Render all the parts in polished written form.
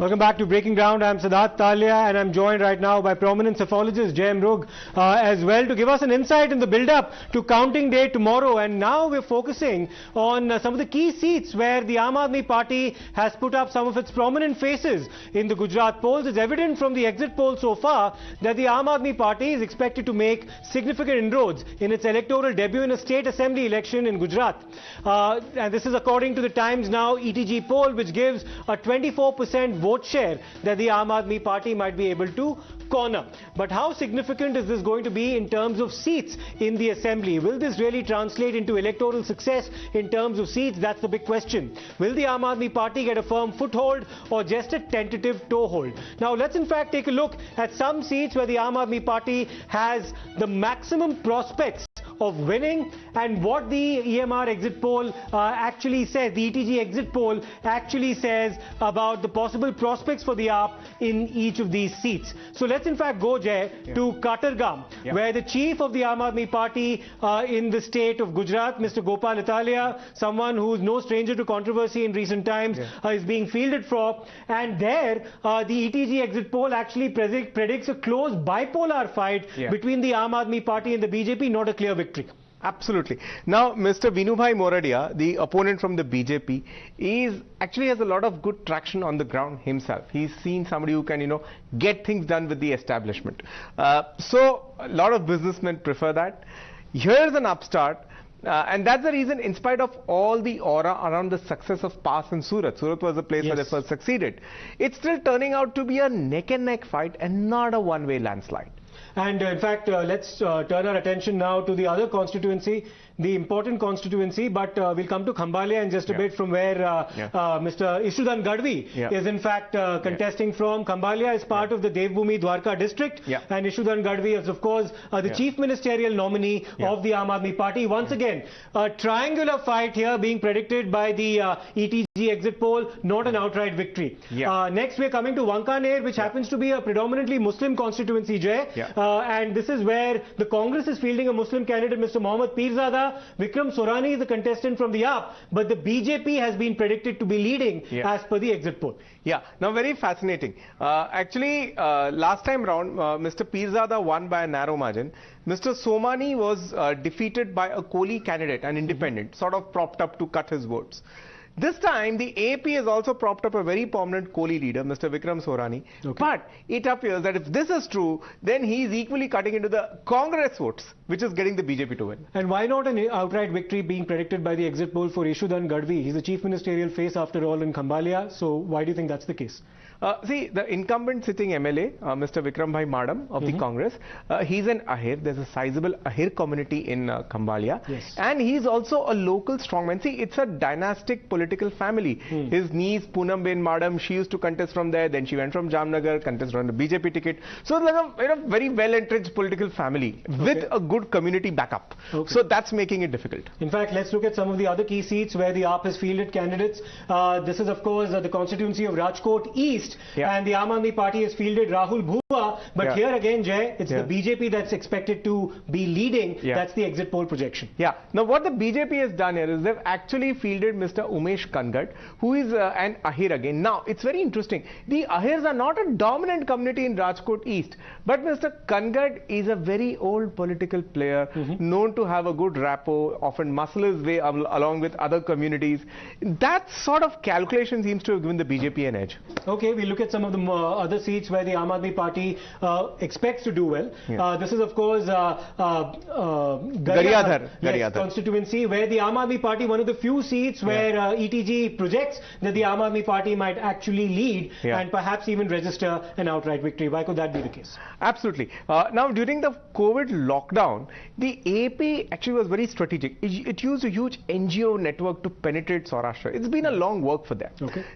Welcome back to Breaking Ground. I'm Siddharth Talia and I'm joined right now by prominent psephologist Jay Mrug as well to give us an insight in the build-up to counting day tomorrow. And now we're focusing on some of the key seats where the Aam Aadmi Party has put up some of its prominent faces in the Gujarat polls. It's evident from the exit poll so far that the Aam Aadmi Party is expected to make significant inroads in its electoral debut in a state assembly election in Gujarat. And this is according to the Times Now ETG poll, which gives a 24% vote share that the Aam Aadmi Party might be able to corner. But how significant is this going to be in terms of seats in the assembly? Will this really translate into electoral success in terms of seats? That's the big question. Will the Aam Aadmi Party get a firm foothold or just a tentative toehold? Now let's in fact take a look at some seats where the Aam Aadmi Party has the maximum prospects of winning and what the EMR exit poll actually says, the ETG exit poll actually says about the possible prospects for the AAP in each of these seats. So let's in fact go, Jay, to Katargam, where the chief of the Aam Aadmi Party in the state of Gujarat, Mr. Gopal Italia, someone who's no stranger to controversy in recent times, is being fielded for. And there, the ETG exit poll actually predicts a close bipolar fight between the Aam Aadmi Party and the BJP, not a clear victory. Absolutely. Now, Mr. Vinubhai Moradia, the opponent from the BJP, actually has a lot of good traction on the ground himself. He's seen somebody who can, get things done with the establishment. So, a lot of businessmen prefer that. Here's an upstart. And that's the reason, in spite of all the aura around the success of Pas and Surat was the place where they first succeeded, it's still turning out to be a neck-and-neck fight and not a one-way landslide. And in fact, let's turn our attention now to the other constituency, the important constituency, but we'll come to Khambhalia in just a bit, from where Mr. Ishudan Gadvi is in fact contesting from. Khambhalia is part of the Devbhoomi Dwarka district, and Ishudan Gadvi is of course the chief ministerial nominee of the Aam Aadmi Party. Once again, a triangular fight here being predicted by the ETG exit poll, not an outright victory. Next we're coming to Wankaner, which happens to be a predominantly Muslim constituency, Jay. And this is where the Congress is fielding a Muslim candidate, Mr. Mohammad Pirzada. Vikram Sorani is a contestant from the AAP, but the BJP has been predicted to be leading as per the exit poll. Now very fascinating. Actually, last time round, Mr. Pirzada won by a narrow margin. Mr. Somani was defeated by a Kohli candidate, an independent, sort of propped up to cut his votes. This time, the AAP has also propped up a very prominent Kohli leader, Mr. Vikram Sorani. But it appears that if this is true, then he is equally cutting into the Congress votes, which is getting the BJP to win. And why not an outright victory being predicted by the exit poll for Ishudan Gadvi? He's the chief ministerial face after all in Khambhalia. So why do you think that's the case? See, the incumbent sitting MLA, Mr. Vikram Bhai Madam of the Congress, he's an Ahir. There's a sizable Ahir community in Khambhalia. And he's also a local strongman. See, it's a dynastic political family. His niece, Poonam Ben Madam, she used to contest from there. Then she went from Jamnagar, contested on the BJP ticket. So it's like a very well-entrenched political family with a good community backup. So that's making it difficult. In fact, let's look at some of the other key seats where the AAP has fielded candidates. This is, of course, the constituency of Rajkot East. And the Aam Aadmi Party has fielded Rahul Bhuva, but here again, Jay, it's the BJP that's expected to be leading. That's the exit poll projection. Now what the BJP has done here is they've actually fielded Mr. Umesh Kangad, who is an Ahir again. Now it's very interesting. The Ahirs are not a dominant community in Rajkot East, but Mr. Kangad is a very old political player, known to have a good rapport, often muscle his way along with other communities. That sort of calculation seems to have given the BJP an edge. Okay, we look at some of the other seats where the Aam Aadmi Party expects to do well. This is, of course, Garyadhar constituency, where the Aam Aadmi Party, one of the few seats where ETG projects that the Aam Aadmi Party might actually lead and perhaps even register an outright victory. Why could that be the case? Absolutely. Now, during the COVID lockdown, the AAP actually was very strategic. It used a huge NGO network to penetrate Saurashtra. It's been a long work for them.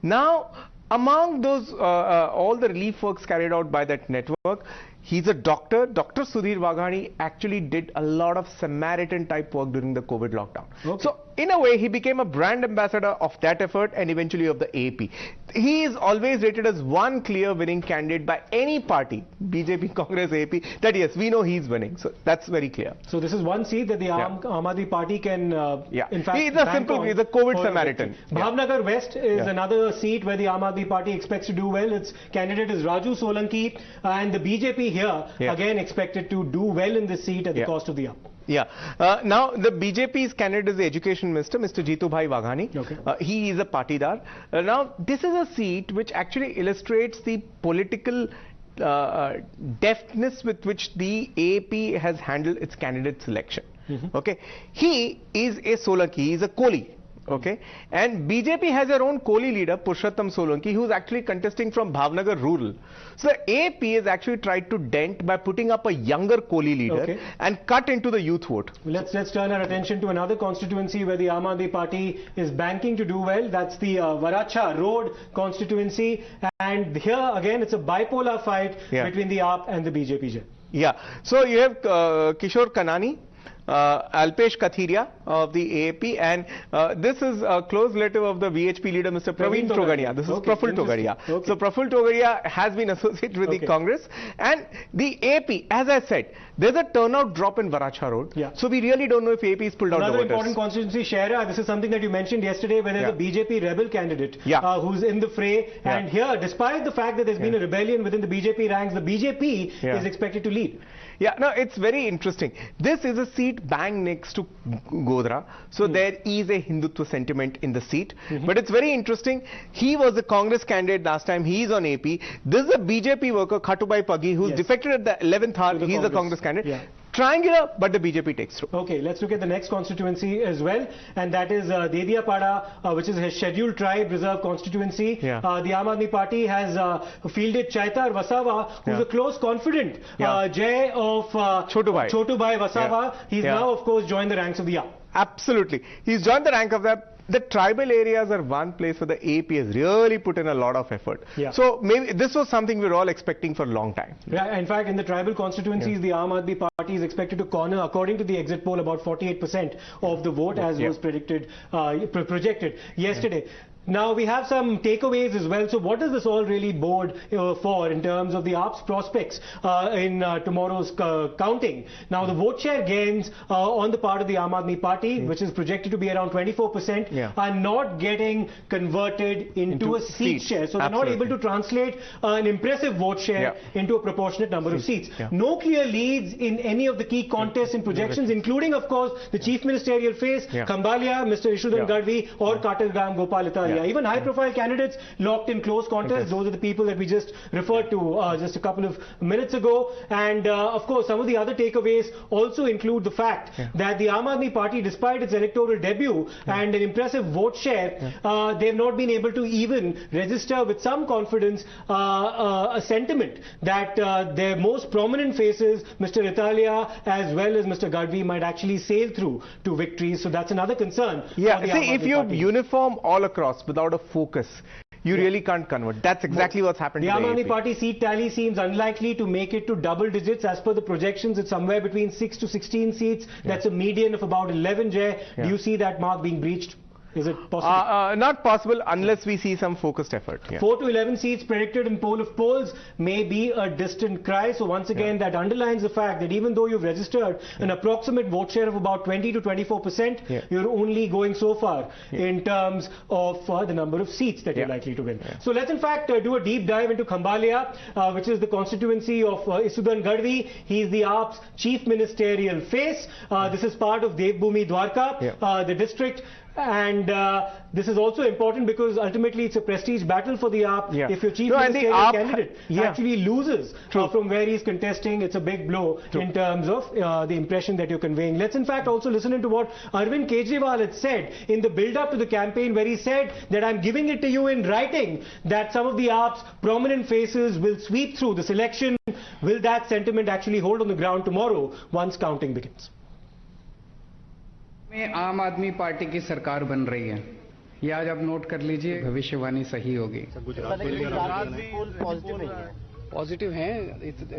Now, among those, all the relief works carried out by that network, he's a doctor. Dr. Sudhir Waghani actually did a lot of Samaritan type work during the COVID lockdown. So in a way, he became a brand ambassador of that effort and eventually of the AAP. He is always rated as one clear winning candidate by any party, BJP, Congress, AAP, that yes, we know he's winning. So that's very clear. So this is one seat that the Aam Aadmi Party can, in fact, he's a COVID Samaritan. Bhavnagar West is another seat where the Aam Aadmi Party expects to do well. Its candidate is Raju Solanki, and the BJP here again expected to do well in this seat at the cost of the AAP. Now the BJP's candidate is the Education Minister, Mr. Jeetu Bhai Waghani. He is a Patidar. Now this is a seat which actually illustrates the political deftness with which the AAP has handled its candidate selection. Okay, he is a Solanki, he is a Koli. Okay, and BJP has their own Koli leader, Purushottam Solanki, who is actually contesting from Bhavnagar rural. So the AAP has actually tried to dent by putting up a younger Koli leader and cut into the youth vote. Let's turn our attention to another constituency where the Aam Aadmi Party is banking to do well. That's the Varacha Road constituency, and here again it's a bipolar fight between the AAP and the BJP. So you have Kishore Kanani, Alpesh Kathiria of the AAP, and this is a close relative of the VHP leader, Mr. Praveen Togadia. This is Praful Togadia. So Praful Togadia has been associated with the Congress, and the AAP, as I said, there's a turnout drop in Varacha Road. So we really don't know if AAP is pulled out the voters. Another important constituency, Shaira, this is something that you mentioned yesterday, where there's a BJP rebel candidate who's in the fray, and here, despite the fact that there's been a rebellion within the BJP ranks, the BJP is expected to lead. No, it's very interesting. This is a seat bang next to Godhra, so there is a Hindutva sentiment in the seat. But it's very interesting. He was the Congress candidate last time. He is on AP. This is a BJP worker, Khatubai Pagi, who's defected at the 11th hour. He's a Congress candidate. Triangular, but the BJP takes through. Okay, let's look at the next constituency as well, and that is Dediapada, which is a scheduled tribe reserve constituency. The Aam Aadmi Party has fielded Chaitar Wasawa, who's a close confidant, Jay of Chotubai Wasawa. He's now, of course, joined the ranks of the AAP. Absolutely. He's joined the rank of the tribal areas are one place where the AAP has really put in a lot of effort. So maybe this was something we were all expecting for a long time. In fact, in the tribal constituencies, the Aam Aadmi Party is expected to corner, according to the exit poll, about 48% of the vote, as was predicted, projected yesterday. Now we have some takeaways as well. So what does this all really bode for in terms of the AAP's prospects in tomorrow's counting? Now the vote share gains on the part of the Aam Aadmi Party, which is projected to be around 24%, are not getting converted into a seat share. So they're not able to translate an impressive vote share into a proportionate number of seats. No clear leads in any of the key contests and projections, including, of course, the chief ministerial face, Khambalia, Mr. Ishudan Gadvi, or Katargram Gopal Italia. Even high-profile candidates locked in close contests. Those are the people that we just referred to just a couple of minutes ago. And of course, some of the other takeaways also include the fact that the Aam Aadmi Party, despite its electoral debut and an impressive vote share, they have not been able to even register with some confidence a sentiment that their most prominent faces, Mr. Italia as well as Mr. Gadvi, might actually sail through to victories. So that's another concern. See, if you uniform all across without a focus, you really can't convert. That's exactly what's happened. The to Aam Aadmi Party seat tally seems unlikely to make it to double digits. As per the projections, it's somewhere between 6 to 16 seats. That's a median of about 11, Jay. Do you see that mark being breached? Is it possible? Not possible unless we see some focused effort. 4 to 11 seats predicted in poll of polls may be a distant cry. So once again, that underlines the fact that even though you've registered an approximate vote share of about 20 to 24%, you're only going so far in terms of the number of seats that you're likely to win. So let's in fact do a deep dive into Khambalia, which is the constituency of Isudan Gadvi. He's the AAP's chief ministerial face. This is part of Devbhumi Dwarka, the district. And this is also important because ultimately it's a prestige battle for the AAP. If your chief ministerial candidate actually loses from where he's contesting, it's a big blow in terms of the impression that you're conveying. Let's in fact also listen into what Arvind Kejriwal had said in the build-up to the campaign, where he said that I'm giving it to you in writing that some of the AAP's prominent faces will sweep through this election. Will that sentiment actually hold on the ground tomorrow once counting begins? में आम आदमी party की सरकार बन रही है, ये आज आप नोट कर लीजिए, भविष्यवाणी सही होगी। पॉजिटिव है,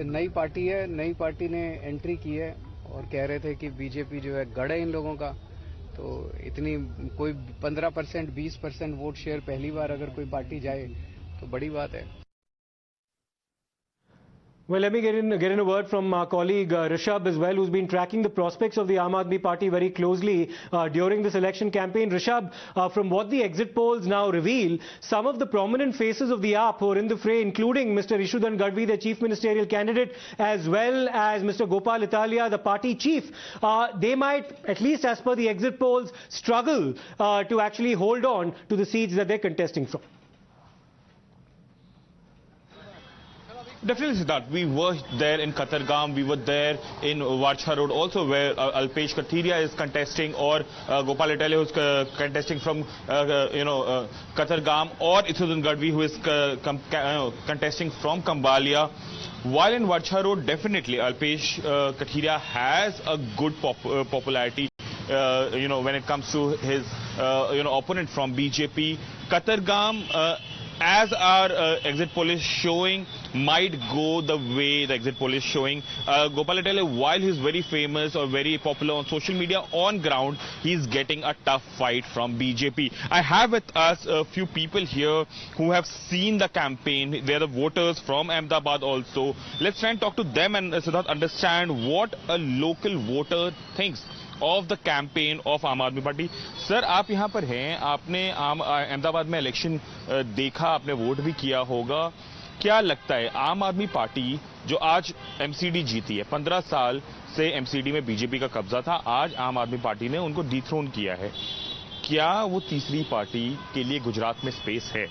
नई पार्टी है, नई पार्टी ने एंट्री की है और कह रहे थे कि बीजेपी जो है गढ़ है इन लोगों का, तो इतनी कोई 15%, 20% वोट शेयर पहली बार अगर कोई पार्टी जाए तो बड़ी बात है. Well, let me get in a word from our colleague Rishabh as well, who's been tracking the prospects of the Aam Aadmi Party very closely during this election campaign. Rishabh, from what the exit polls now reveal, some of the prominent faces of the AAP who are in the fray, including Mr. Ishudan Gadvi, the chief ministerial candidate, as well as Mr. Gopal Italia, the party chief, they might, at least as per the exit polls, struggle to actually hold on to the seats that they're contesting from. Definitely, Siddharth. We were there in Katargam, we were there in Varcha Road also, where Alpesh Kathiria is contesting, or Gopal Italia who is contesting from Katargam, or Ishudan Gadvi who is contesting from Kambalia. While in Varcha Road, definitely Alpesh Kathiria has a good popularity. When it comes to his opponent from BJP. Katargam, as our exit poll is showing, might go the way the exit poll is showing. Gopal Italia, while he's very famous or very popular on social media, on ground he's getting a tough fight from BJP. I have with us a few people here who have seen the campaign. They're the voters from Ahmedabad also. Let's try and talk to them and Siddharth understand what a local voter thinks of the campaign of Aam Aadmi Party. Sir, आप यहाँ पर हैं, आपने अहमदाबाद में election देखा, आपने vote भी किया होगा. क्या लगता है आम आदमी पार्टी जो आज MCD जीती है, 15 साल से MCD में बीजेपी का कब्जा था, आज आम आदमी पार्टी ने उनको डिथ्रोन किया है. क्या वो तीसरी पार्टी के लिए गुजरात में स्पेस है?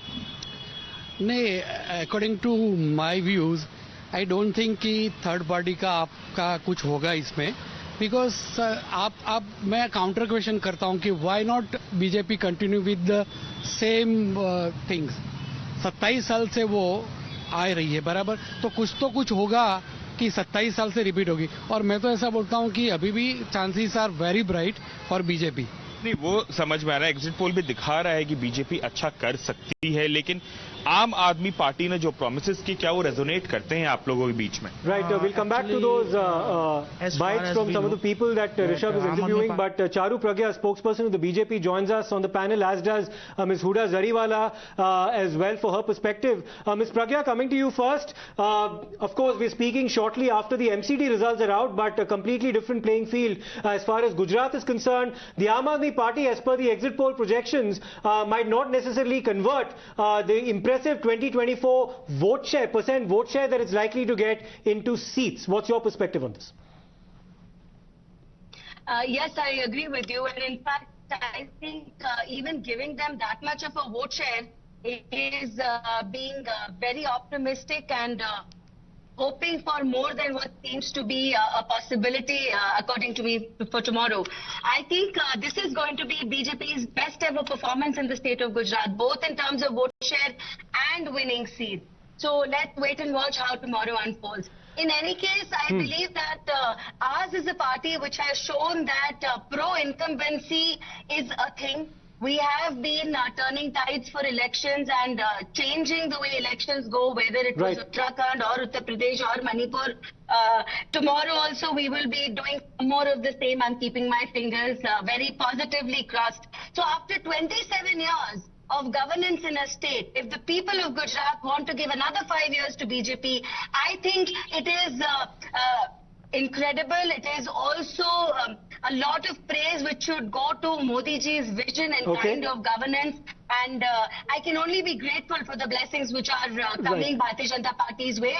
नहीं, according to my views I don't think कि थर्ड पार्टी का आपका कुछ होगा इसमें. बिकॉज आप मैं काउंटर क्वेश्चन करता हूं कि why not BJP continue with the same things. 27 साल से वो आ रही है, बराबर, तो कुछ होगा कि 27 साल से रिपीट होगी. और मैं तो ऐसा बोलता हूं कि अभी भी chances are very bright for BJP. नहीं, वो समझ में आ रहा है, एग्जिट पोल भी दिखा रहा है कि बीजेपी अच्छा कर सकती है, लेकिन आम आदमी पार्टी ने जो प्रोमिसेस की, क्या वो रेजोनेट करते हैं आप लोगों के बीच में? Right, we'll come back to those bites from some of the people that Rishabh is interviewing, but Charu Pragya, spokesperson of the BJP, joins us on the panel, as does Ms. Huda Zariwala as well for her perspective. Ms. Pragya, coming to you first. Of course, we're speaking shortly after the MCD results are out, but a completely different playing field as far as Gujarat is concerned. The Aam Aadmi Party, as per the exit poll projections, might not necessarily convert the impressive 2024 vote share that it's likely to get into seats. What's your perspective on this? Yes, I agree with you, and in fact, I think even giving them that much of a vote share is being very optimistic and hoping for more than what seems to be a possibility, according to me, for tomorrow. I think this is going to be BJP's best ever performance in the state of Gujarat, both in terms of vote share and winning seats. So let's wait and watch how tomorrow unfolds. In any case, I believe that ours is a party which has shown that pro-incumbency is a thing. We have been turning tides for elections and changing the way elections go, whether it was Uttarakhand or Uttar Pradesh or Manipur. Tomorrow also we will be doing more of the same. I'm keeping my fingers very positively crossed. So after 27 years of governance in a state, if the people of Gujarat want to give another 5 years to BJP, I think it is incredible. It is also a lot of praise which should go to Modi ji's vision and kind of governance. And I can only be grateful for the blessings which are coming Bharatiya Janata Party's way.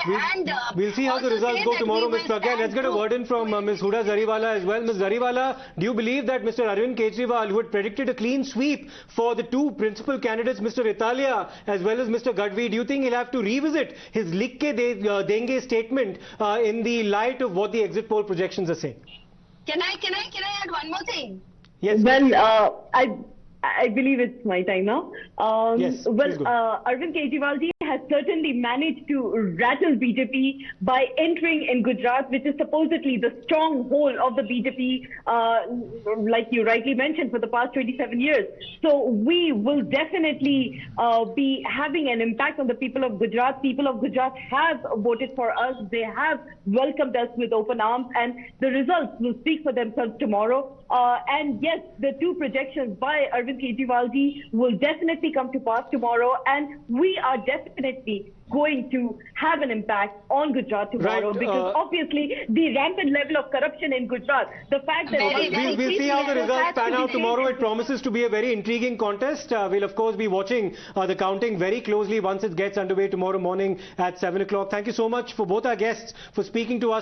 We'll see how the results go tomorrow, Ms. Pragya. Let's get a word in from Ms. Huda Zariwala as well. Ms. Zariwala, do you believe that Mr. Arvind Kejriwal, who had predicted a clean sweep for the two principal candidates, Mr. Italia as well as Mr. Gadvi, do you think he'll have to revisit his Likh ke denge statement in the light of what the exit poll projections are saying? Can I add one more thing? Yes. Well, I believe it's my time now. Yes, Well, please go. Arvind Kejriwal ji has certainly managed to rattle BJP by entering in Gujarat, which is supposedly the stronghold of the BJP, like you rightly mentioned, for the past 27 years. So we will definitely be having an impact on the people of Gujarat. People of Gujarat have voted for us. They have welcomed us with open arms, and the results will speak for themselves tomorrow. And yes, the two projections by Arvind Kejriwal ji will definitely come to pass tomorrow, and we are definitely going to have an impact on Gujarat tomorrow, Right, because obviously the rampant level of corruption in Gujarat, the fact that We'll see how the results pan out tomorrow. It promises to be a very intriguing contest. We'll of course be watching the counting very closely once it gets underway tomorrow morning at 7 o'clock. Thank you so much for both our guests for speaking to us.